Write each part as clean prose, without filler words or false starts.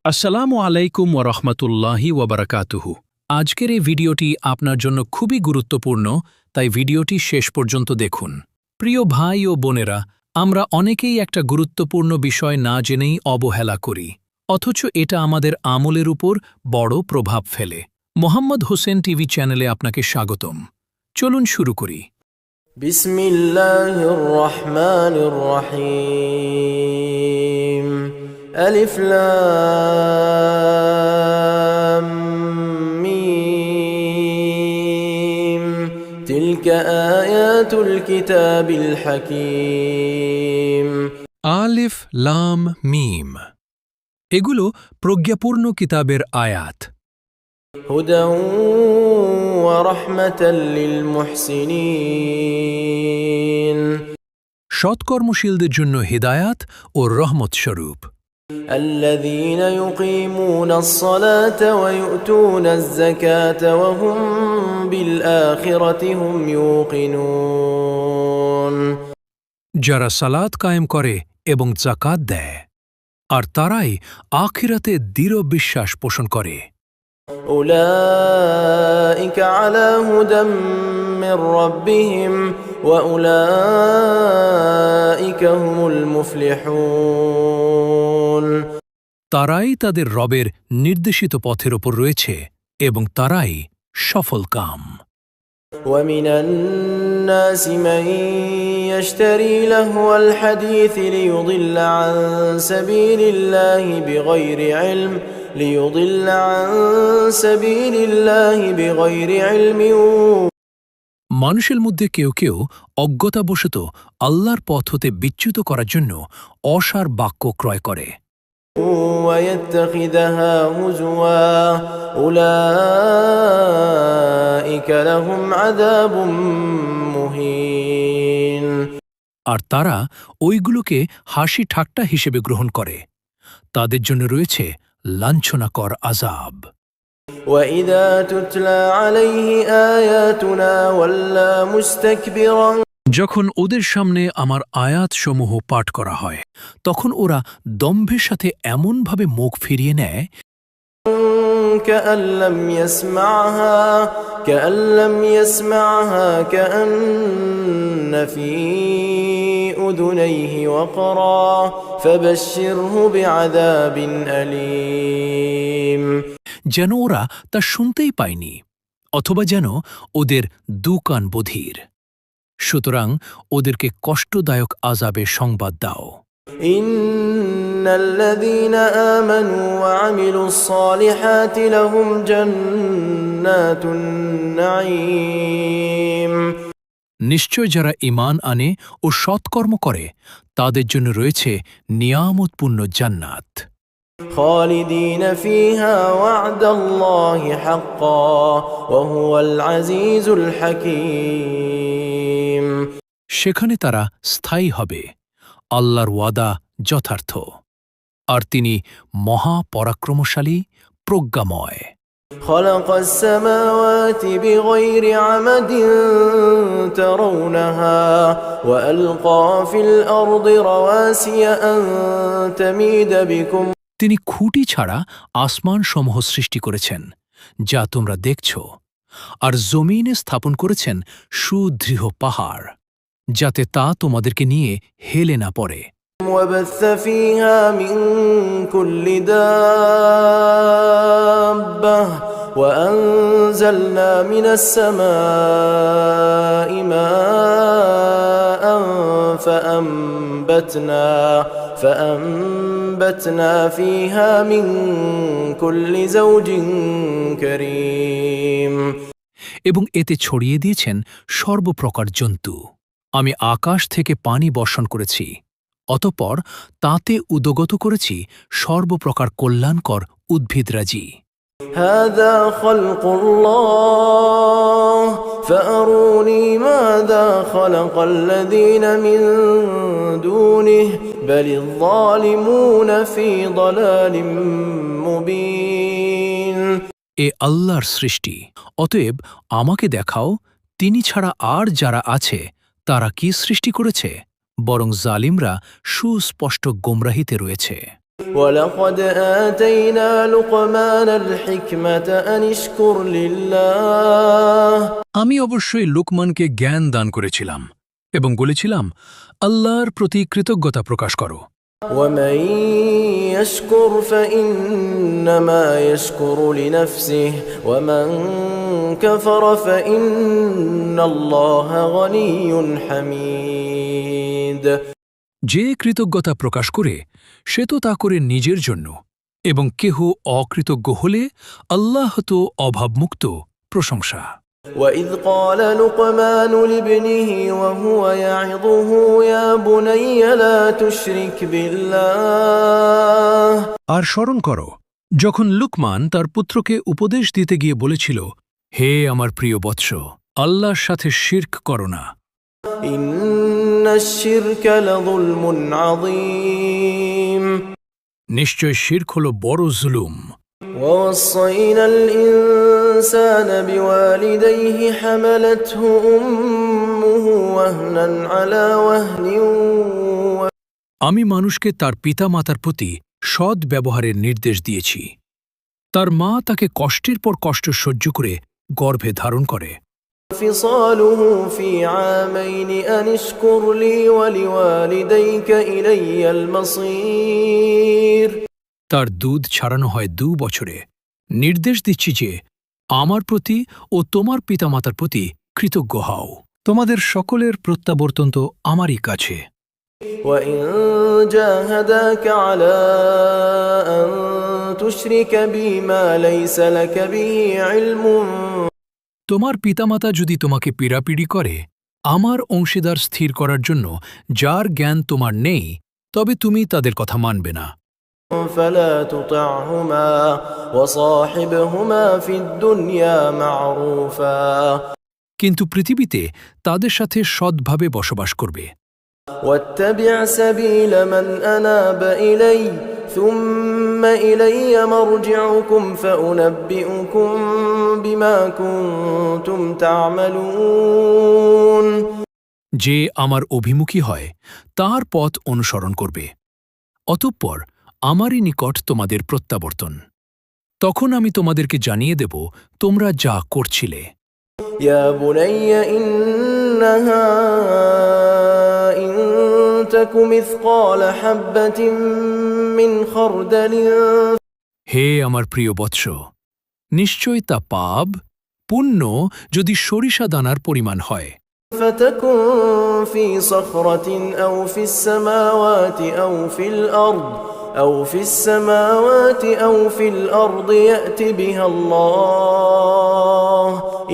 আসসালামু আলাইকুম ওরহমতুল্লাহি ওবরাকাতুহু। আজকের এই ভিডিওটি আপনার জন্য খুবই গুরুত্বপূর্ণ, তাই ভিডিওটি শেষ পর্যন্ত দেখুন। প্রিয় ভাই ও বোনেরা, আমরা অনেকেই একটা গুরুত্বপূর্ণ বিষয় না জেনেই অবহেলা করি, অথচ এটা আমাদের আমলের উপর বড় প্রভাব ফেলে। মোহাম্মদ হোসেন টিভি চ্যানেলে আপনাকে স্বাগতম। চলুন শুরু করি। বিসমিল্লাহির রহমানির রহিম। আলিফ লাম মিম। তিলকা আয়াতুল কিতাবিল হাকিম। আলিফ লাম মিম, এগুলো প্রজ্ঞাপূর্ণ কিতাবের আয়াত। হুদাও ওয়া রাহমাতাল লিল মুহসিনিন। সৎকর্মশীলদের জন্য হিদায়াত ও রহমত স্বরূপ। الذين يقيمون الصلاة ويؤتون الزكاة وهم بالآخرة هم يوقنون। যারা সালাত কায়েম করে এবং যাকাত দেয়, আর তারাই আখিরাতে দৃঢ় বিশ্বাস পোষণ করে। أولئك على هدى من ربهم وأولئك هم المفلحون। তারাই তাদের রবের নির্দেশিত পথের ওপর রয়েছে এবং তারাই সফল কাম। ومن الناس من يشتري لهو الحديث ليضل عن سبيل الله بغير علم মানুষের মধ্যে কেউ কেউ অজ্ঞতাবশত আল্লাহর পথ হতে বিচ্যুত করার জন্য অসার বাক্য ক্রয় করে। ويتخذها هزوا أولئك لهم عذاب مهين। আর তারা ওইগুলোকে হাসি ঠাট্টা হিসেবে গ্রহণ করে। তাদের জন্য রয়েছে লাঞ্ছনাকর আযাব। وإذا تتلى عليه آياتنا ولى مستكبرا। যখন ওদের সামনে আমার আয়াতসমূহ পাঠ করা হয়, তখন ওরা দম্ভের সাথে এমনভাবে মুখ ফিরিয়ে নেয় كأن لم يسمعها كأن في أذنيه وقرا فبشره بعذاب أليم। যেন ওরা তা শুনতেই পায়নি, অথবা যেন ওদের দুকান বধির। সুতরাং ওদেরকে কষ্টদায়ক আযাবের সংবাদ দাও। إن الذين آمنوا وعملوا الصالحات لهم جنات النعيم। নিশ্চয় যারা ঈমান আনে ও সৎকর্ম করে, তাদের জন্য রয়েছে নিয়ামতপূর্ণ জান্নাত। خالدين فيها وعد الله حقا وهو العزيز الحكيم। সেখানে তারা স্থায়ী হবে। আল্লাহর ওয়াদা যথার্থ, আর তিনি মহাপরাক্রমশালী, প্রজ্ঞাময়। خلق السماوات بغير عمد ترونها وألقى في الأرض رواسي أن تميد بكم। তিনি খুঁটি ছাড়া আসমান সমূহ সৃষ্টি করেছেন, যা তোমরা দেখছ, আর জমিনে স্থাপন করেছেন সুদৃঢ় পাহাড়, যাতে তা তোমাদেরকে নিয়ে হেলে না পড়ে। وبث فيها من كل دابة وأنزلنا من السماء ماء فأنبتنا فيها من كل زوج كريم। এবং এতে ছড়িয়ে দিয়েছেন সর্বপ্রকার জন্তু। আমি আকাশ থেকে পানি বর্ষণ করেছি, অতঃপর তাতে উদগত করেছি সর্বপ্রকার কল্যাণকর উদ্ভিদরাজি। هذا خلق الله فأروني ماذا خلق الذين من دونه بل الظالمون في ضلال مبين। এ আল্লাহর সৃষ্টি, অতএব আমাকে দেখাও তিনি ছাড়া আর যারা আছে তারা কি সৃষ্টি করেছে, বরং জালিমরা সুস্পষ্ট গোমরাহিতে রয়েছে। ولقد آتينا لقمان الحكمة أن اشكر لله আমি অবশ্যই লুকমানকে জ্ঞান দান করেছিলাম এবং বলেছিলাম আল্লাহর প্রতি কৃতজ্ঞতা প্রকাশ করো। ومن يشكر فإنما يشكر لنفسه ومن كفر فإن الله غني حميد যে কৃতজ্ঞতা প্রকাশ করে সে তো তা করে নিজের জন্য, এবং কেহ অকৃতজ্ঞ হলে আল্লাহ তো অভাবমুক্ত, প্রশংসা। وإذ قال لقمان لابنه وهو يعظه يا بني لا تشرك بالله আর স্মরণ করো যখন লুকমান তার পুত্রকে উপদেশ দিতে গিয়ে বলেছিল, হে আমার প্রিয় বৎস, আল্লাহর সাথে শিরক করো না। إن الشرك لظلم عظيم নিশ্চয় শিরক হল বড় জুলুম। ووصينا الإنسان بوالديه حملته أمه وهنا على وهن আমি মানুষকে তার পিতা মাতার প্রতি সৎ ব্যবহারের নির্দেশ দিয়েছি। তার মা তাকে কষ্টের পর কষ্ট সহ্য করে গর্ভে ধারণ করে। فصاله في عامين أن اشكر لي ولوالديك إلي المصير তার দুধ ছাড়ানো হয় 2 বছরে। নির্দেশ দিচ্ছি যে আমার প্রতি ও তোমার পিতামাতার প্রতি কৃতজ্ঞ হও। তোমাদের সকলের প্রত্যাবর্তন তো আমারই কাছে। وإن جاهداك على أن تشرك بي ما ليس لك به علم তোমার পিতামাতা যদি তোমাকে পীড়াপিড়ি করে আমার অংশীদার স্থির করার জন্য যার জ্ঞান তোমার নেই, তবে তুমি তাদের কথা মানবে না। فلا تطعهما وصاحبهما في الدنيا معروفا কিন্তু পৃথিবীতে তাদের সাথে সৎভাবে বসবাস করবে। واتبع سبيل من أناب إلي ثم إلي مرجعكم فأنبئكم بما كنتم تعملون যে আমার অভিমুখী হয় তার পথ অনুসরণ করবে, অতঃপর আমারই নিকট তোমাদের প্রত্যাবর্তন। তখন আমি তোমাদেরকে জানিয়ে দেব তোমরা যা করছিলে। يا بني إنها إن تك مثقال حبة من خردل হে আমার প্রিয় বৎস, নিশ্চয় তা পাপ পুণ্য যদি সরিষা দানার পরিমাণ হয়, فتكن في صخرة أو في السماوات أو في الأرض أو في السماوات أو في الأرض يأت بها الله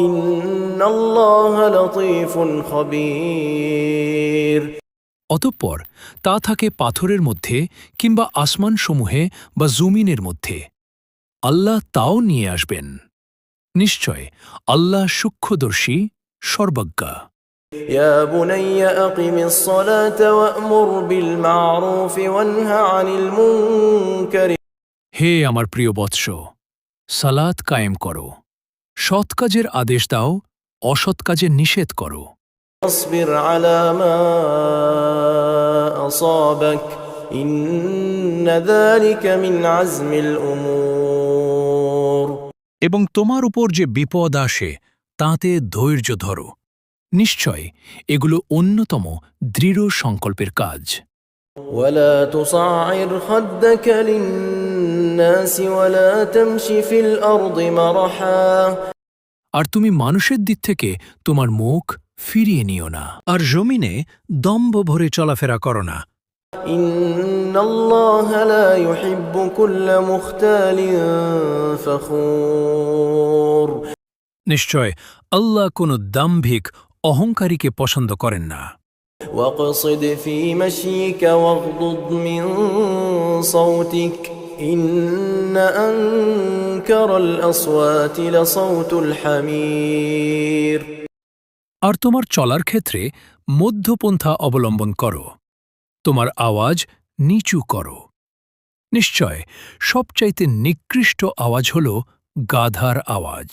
إن الله لطيف خبير অতঃপর তা থাকে পাথরের মধ্যে কিংবা আসমানসমূহে বা জমিনের মধ্যে, আল্লাহ তাও নিয়ে আসবেন। নিশ্চয় আল্লাহ সূক্ষ্মদর্শী, সর্বজ্ঞা। يا بني أقم الصلاة وأمر بالمعروف وانه عن المنكر হে আমার প্রিয় বৎস, সালাত কায়েম করো, সৎ কাজের আদেশ দাও, অসৎ কাজের নিষেধ করো। واصبر على ما أصابك إن ذلك من عزم الأمور এবং তোমার উপর যে বিপদ আসে তাতে ধৈর্য ধরো, নিশ্চয় এগুলো অন্যতম দৃঢ় সংকল্পের কাজ। ولا تصعر خدك للناس ولا تمش في الأرض مرحا আর তুমি মানুষের দিক থেকে তোমার মুখ ফিরিয়ে নিও না, আর জমিনে দম্ভ ভরে চলাফেরা করো না। إن الله لا يحب كل مختال فخور নিশ্চয় আল্লাহ কোনো দাম্ভিক অহংকারীকে পছন্দ করেন না। واقصد في مشيك واغضض من صوتك إن أنكر الأصوات لصوت الحمير আর তোমার চলার ক্ষেত্রে মধ্যপন্থা অবলম্বন করো, তোমার আওয়াজ নিচু করো। নিশ্চয় সবচাইতে নিকৃষ্ট আওয়াজ হল গাধার আওয়াজ।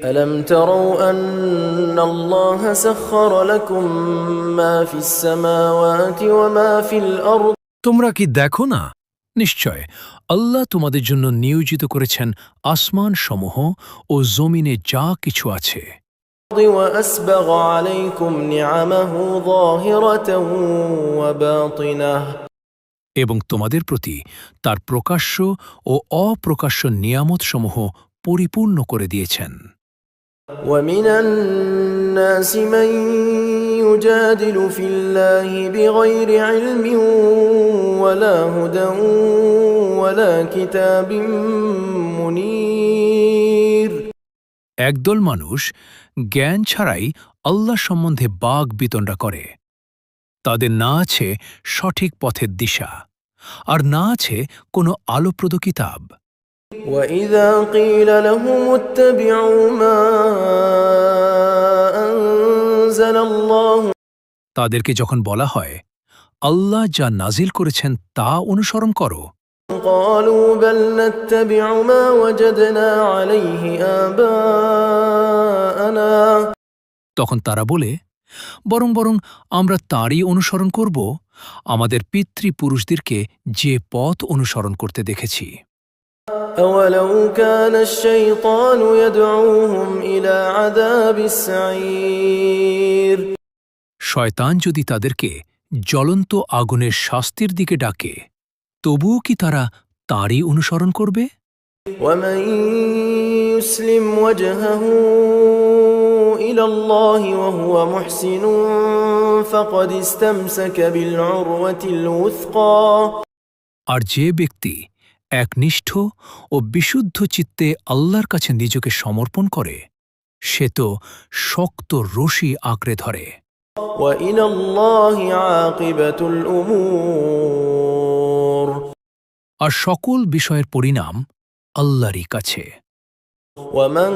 ألم تروا أن الله سخر لكم ما في السماوات وما في الأرض তোমরা কি দেখো না নিশ্চয় আল্লাহ তোমাদের জন্য নিয়োজিত করেছেন আসমানসমূহ ও জমিনে যা কিছু আছে, وأسبغ عليكم نعمه ظاهرة وباطنة এবং তোমাদের প্রতি তার প্রকাশ্য ও অপ্রকাশ্য নিয়ামতসমূহ পরিপূর্ণ করে দিয়েছেন। ومن الناس من يجادل في الله بغير علم ولا هدى ولا كتاب منير একদল মানুষ জ্ঞান ছাড়াই আল্লাহ সম্বন্ধে বাগ বিতণ্ডা করে। তাদের না আছে সঠিক পথের দিশা, আর না আছে কোনো আলোপ্রদ কিতাব। وإذا قيل لهم اتبعوا ما أنزل الله তাদেরকে যখন বলা হয় আল্লাহ যা নাজিল করেছেন তা অনুসরণ করো, قالوا بل نتبع ما وجدنا عليه آباءنا তখন তারা বলে, বরং বরং আমরা তাঁরই অনুসরণ করব, আমাদের পিতৃপুরুষদেরকে যে পথ অনুসরণ করতে দেখেছি। أولو كان الشيطان يدعوهم إلى عذاب السعير শয়তান যদি তাদেরকে জ্বলন্ত আগুনের শাস্তির দিকে ডাকে, তবুও কি তারা তাঁরই অনুসরণ করবে? ومن يسلم وجهه إلى الله وهو محسن فقد استمسك بالعروة الوثقى আর যে ব্যক্তি একনিষ্ঠ ও বিশুদ্ধ চিত্তে আল্লাহর কাছে নিজেকে সমর্পণ করে, সে তো শক্ত রশি আঁকড়ে ধরে। وإلى الله عاقبة الأمور আর সকল বিষয়ের পরিণাম আল্লাহরই কাছে। ومن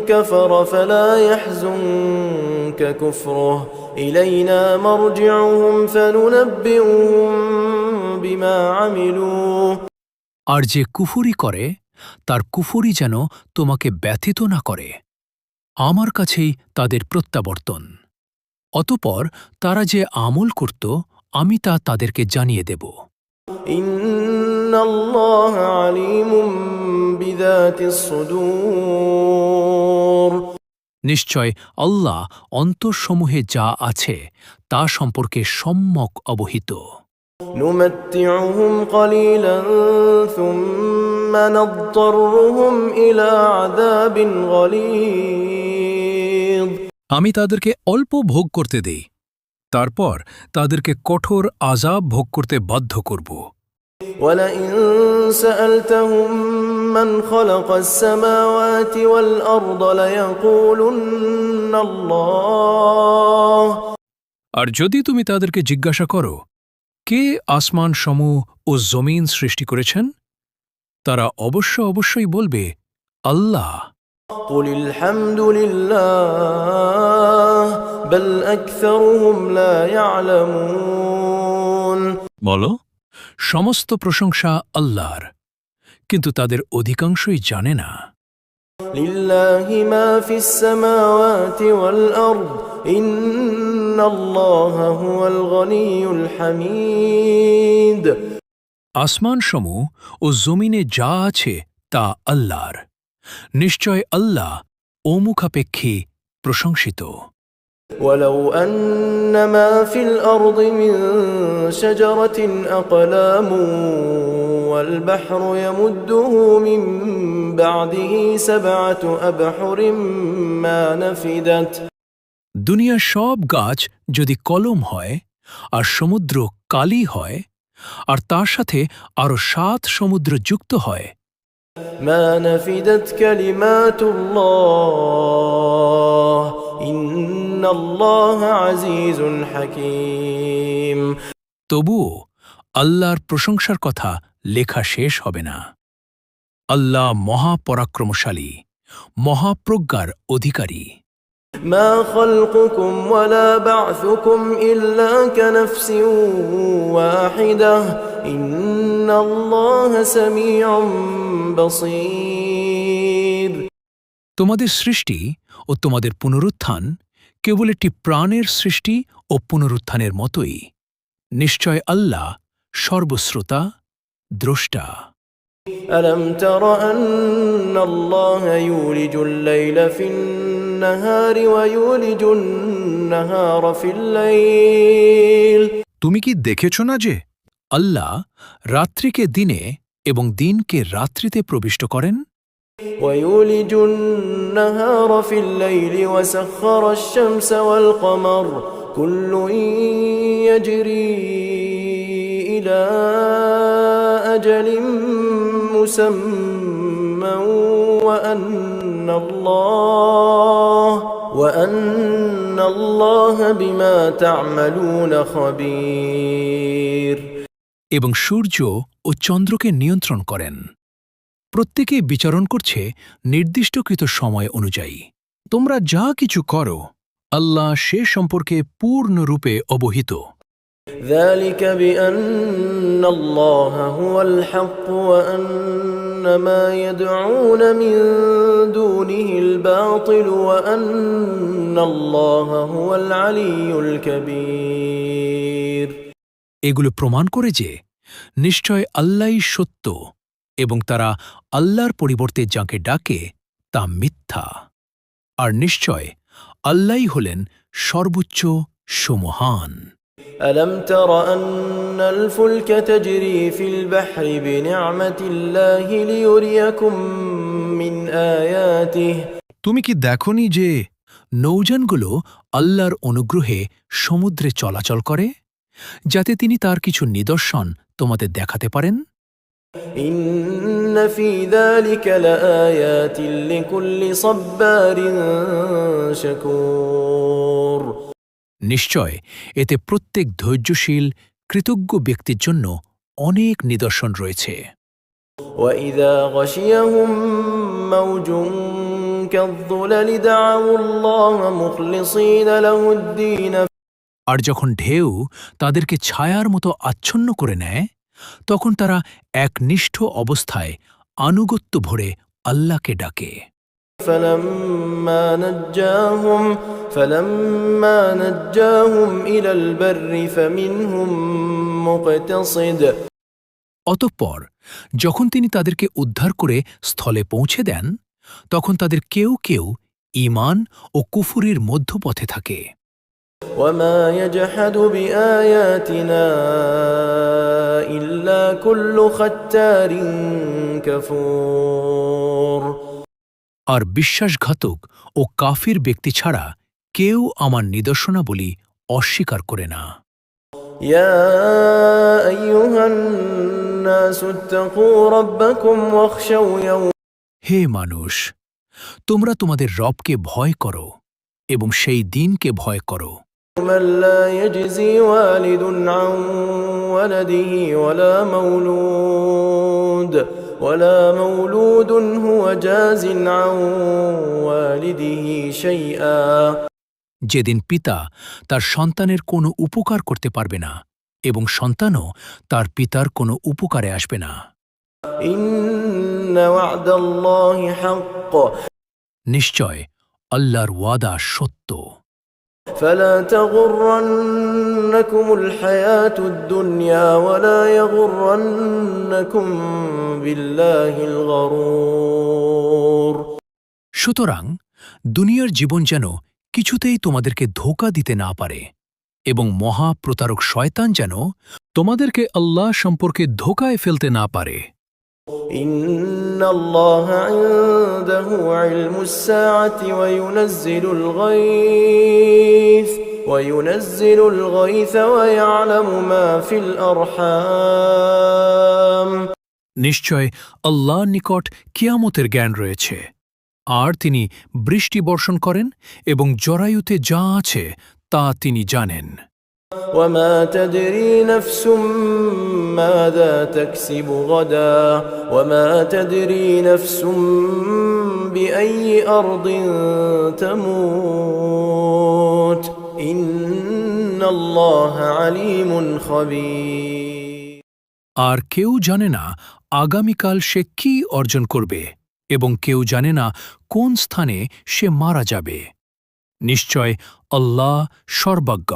كفر فلا يحزنك كفره إلينا مرجعهم فننبئهم بما عملوا আর যে কুফরি করে তার কুফরি যেন তোমাকে ব্যথিত না করে, আমার কাছেই তাদের প্রত্যাবর্তন। অতঃপর তারা যে আমল করত আমি তা তাদেরকে জানিয়ে দেব। إن الله عليم بذات الصدور নিশ্চয় আল্লাহ অন্তরসমূহে যা আছে তা সম্পর্কে সম্যক অবহিত। نمتعهم قليلا ثم نضطرهم إلى عذاب غليظ আমি তাদেরকে অল্প ভোগ করতে দেই, তারপর তাদেরকে কঠোর আযাব ভোগ করতে বাধ্য করব। ولئن سألتهم من خلق السماوات والأرض ليقولن الله আর যদি তুমি তাদেরকে জিজ্ঞাসা করো কে আসমান সমূহ ও জমিন সৃষ্টি করেছেন, তারা অবশ্যই বলবে আল্লাহ। قل الحمد لله بل أكثرهم لا يعلمون বলো, সমস্ত প্রশংসা আল্লাহর, কিন্তু তাদের অধিকাংশই জানে না। لله ما في السماوات والأرض إن الله هو الغني الحميد আসমানসমূহ ও জমিনে যা আছে তা আল্লাহর, নিশ্চয় আল্লাহ অমুখাপেক্ষী প্রশংসিত। ولو أن ما في الأرض من شجرة أقلام والبحر يمده من بعده 7 أبحر ما نفدت দুনিয়ার সব গাছ যদি কলম হয় আর সমুদ্র কালি হয় আর তার সাথে আরও 7 সমুদ্র যুক্ত হয়, ما نفدت كلمات الله إن الله عزيز حكيم তবুও আল্লাহর প্রশংসার কথা লেখা শেষ হবে না। আল্লাহ মহাপরাক্রমশালী, মহাপ্রজ্ঞার অধিকারী। ما خلقكم ولا بعثكم إلا كنفس واحدة إن الله سميع بصير তোমাদের সৃষ্টি ও তোমাদের পুনরুত্থান কেবল একটি প্রাণের সৃষ্টি ও পুনরুত্থানের মতোই। নিশ্চয় আল্লাহ সর্বশ্রোতা, দ্রষ্টা। ألم تر أن الله يولج الليل في النهار ويولج النهار في الليل তুমি কি দেখেছ না যে আল্লাহ রাত্রিকে দিনে এবং দিনকে রাত্রিতে প্রবিষ্ট করেন? ويولج النهار في الليل وسخر الشمس والقمر كل يجري إلى أجل مسمى وأن الله بما تعملون خبير এবং সূর্য ও চন্দ্রকে নিয়ন্ত্রণ করেন। প্রত্যেকে বিচরণ করছে নির্দিষ্টকৃত সময় অনুযায়ী। তোমরা যা কিছু করো আল্লাহ সে সম্পর্কে পূর্ণরূপে অবহিত। ذلك بأن الله هو الحق وأن ما يدعون من دونه الباطل وأن الله هو العلي الكبير এগুলো প্রমাণ করে যে নিশ্চয় আল্লাহই সত্য এবং তারা আল্লাহর পরিবর্তে যাকে ডাকে তা মিথ্যা, আর নিশ্চয় আল্লাহই হলেন সর্বোচ্চ সুমহান। ألم تر أن الفلك تجري في البحر بنعمة الله ليريكم من آياته তুমি কি দেখনি যে নৌযানগুলো আল্লাহর অনুগ্রহে সমুদ্রে চলাচল করে যাতে তিনি তার কিছু নিদর্শন তোমাদের দেখাতে পারেন? إن في ذلك لآيات لكل صبار شكور নিশ্চয় এতে প্রত্যেক ধৈর্যশীল কৃতজ্ঞ ব্যক্তির জন্য অনেক নিদর্শন রয়েছে। وإذا غشيهم موج كالظلل دعوا الله مخلصين له الدين আর যখন ঢেউ তাদেরকে ছায়ার মতো আচ্ছন্ন করে নেয় তখন তারা একনিষ্ঠ অবস্থায় আনুগত্য ভরে আল্লাহকে ডাকে। فلما نجاهم إلى البر فمنهم مقتصد অতঃপর যখন তিনি তাদেরকে উদ্ধার করে স্থলে পৌঁছে দেন তখন তাদের কেউ কেউ ঈমান ও কুফুরির মধ্যপথে থাকে। وما يجحد بآياتنا إلا كل ختار كفور আর বিশ্বাসঘাতক ও কাফির ব্যক্তি ছাড়া কেউ আমার নিদর্শনাবলী অস্বীকার করে না। يا أيها الناس اتقوا ربكم واخشوا يوما হে মানুষ, তোমরা তোমাদের রবকে ভয় করো এবং সেই দিনকে ভয় করো لا يجزي والد عن ولده ولا مولود هو جاز عن والده شيئا যেদিন পিতা তার সন্তানের কোনো উপকার করতে পারবে না এবং সন্তানও তার পিতার কোনো উপকারে আসবে না। إن وعد الله حق নিশ্চয় আল্লাহর ওয়াদা সত্য। فلا تغرنكم الحياة الدنيا ولا يغرنكم بالله الغرور সুতরাং দুনিয়ার জীবন যেন কিছুতেই তোমাদেরকে ধোঁকা দিতে না পারে এবং মহাপ্রতারক শয়তান যেন তোমাদেরকে আল্লাহ সম্পর্কে ধোঁকায় ফেলতে না পারে। إن الله عنده علم الساعة وينزل الغيث ويعلم ما في الأرحام নিশ্চয় আল্লাহর নিকট কিয়ামতের জ্ঞান রয়েছে, আর তিনি বৃষ্টি বর্ষণ করেন এবং জরায়ুতে যা আছে তা তিনি জানেন। وما تدري نفس ماذا تكسب غدا وما تدري نفس بأي أرض تموت إن الله عليم خبير আর কেউ জানে না আগামীকাল সে কি অর্জন করবে এবং কেউ জানে না কোন স্থানে সে মারা যাবে। নিশ্চয় আল্লাহ সর্বজ্ঞ,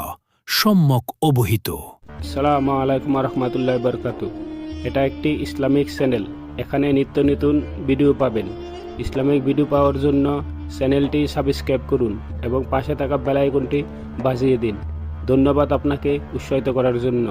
সম্যক অবহিত। আসসালামু আলাইকুম ওয়া রাহমাতুল্লাহি ওয়া বারাকাতুহু। এটা একটি ইসলামিক চ্যানেল। এখানে নিত্য নতুন ভিডিও পাবেন। ইসলামিক ভিডিও পাওয়ার জন্য চ্যানেলটি সাবস্ক্রাইব করুন এবং পাশে থাকা বেল আইকনটি বাজিয়ে দিন। ধন্যবাদ আপনাকে উৎসাহিত করার জন্য।